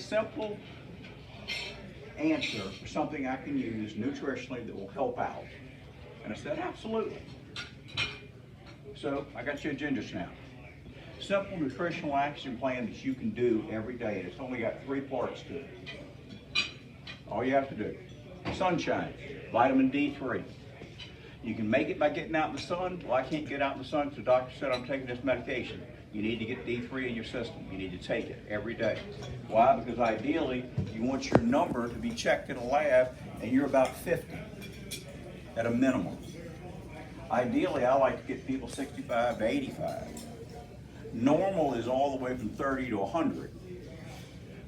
simple answer for something I can use nutritionally that will help out? And I said, absolutely. So I got you a ginger snap. Simple nutritional action plan that you can do every day. It's only got 3 parts to it. All you have to do. Sunshine, vitamin D3. You can make it by getting out in the sun. Well, I can't get out in the sun because the doctor said I'm taking this medication. You need to get D3 in your system. You need to take it every day. Why? Because ideally, you want your number to be checked in a lab and you're about 50 at a minimum. Ideally, I like to get people 65 to 85. Normal is all the way from 30 to 100.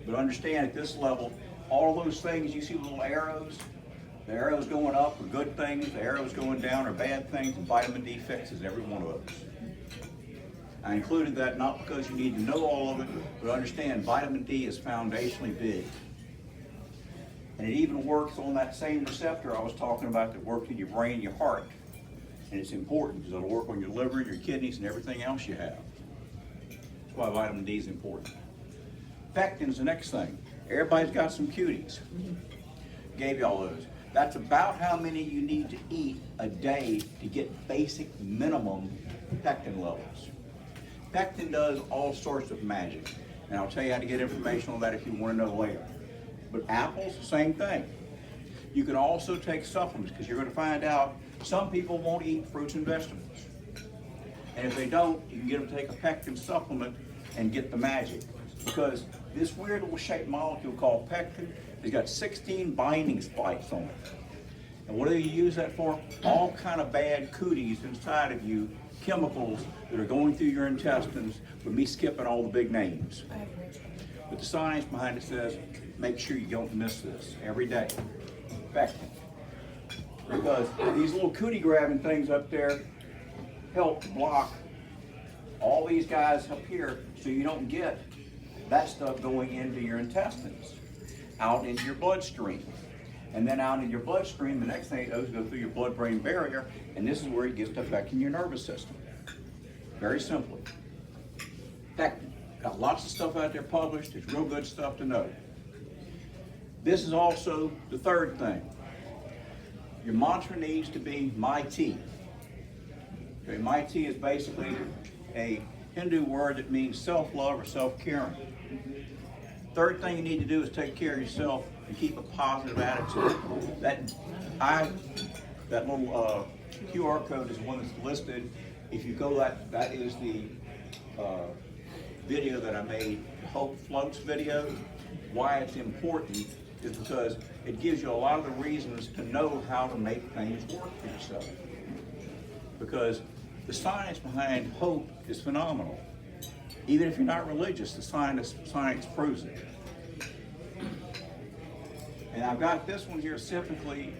But understand at this level, all those things you see little arrows, the arrows going up are good things, the arrows going down are bad things, and vitamin D fixes every one of those. I included that not because you need to know all of it, but understand vitamin D is foundationally big. And it even works on that same receptor I was talking about that works in your brain and your heart. And it's important because it'll work on your liver, your kidneys, and everything else you have. That's why vitamin D is important. Pectin is the next thing. Everybody's got some cuties. Gave you all those. That's about how many you need to eat a day to get basic minimum pectin levels. Pectin does all sorts of magic. And I'll tell you how to get information on that if you want to know later. But apples, same thing. You can also take supplements because you're going to find out some people won't eat fruits and vegetables. And if they don't, you can get them to take a pectin supplement and get the magic. Because this weird little shaped molecule called pectin has got 16 binding spikes on it. And what do you use that for? All kind of bad cooties inside of you, chemicals that are going through your intestines, with me skipping all the big names. But the science behind it says, make sure you don't miss this every day. Pectin. Because these little cootie grabbing things up there help block all these guys up here so you don't get that stuff going into your intestines, out into your bloodstream. And then out in your bloodstream, the next thing it does is go through your blood-brain barrier, and this is where it gets to affecting your nervous system. Very simply. Pectin. Got lots of stuff out there published. It's real good stuff to know. This is also the third thing. Your mantra needs to be my tea. Okay, my tea is basically a Hindu word that means self-love or self-caring. Third thing you need to do is take care of yourself and keep a positive attitude. That little QR code is the one that's listed. If you go, that is the video that I made, Hope Floats video. Why it's important is because it gives you a lot of the reasons to know how to make things work for yourself. Because the science behind hope is phenomenal. Even if you're not religious, the science proves it. And I've got this one here typically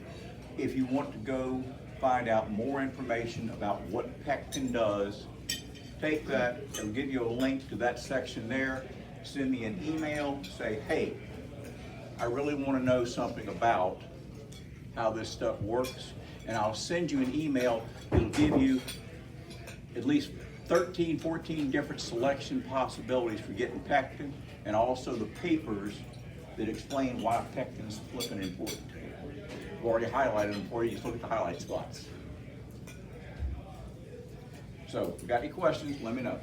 if you want to go find out more information about what pectin does. Take that, it'll give you a link to that section there. Send me an email, say, hey, I really want to know something about how this stuff works. And I'll send you an email that'll give you at least 13, 14 different selection possibilities for getting pectin, and also the papers that explain why pectin is flipping important. I've already highlighted them for you, just look at the highlight spots. So, if you got any questions, let me know.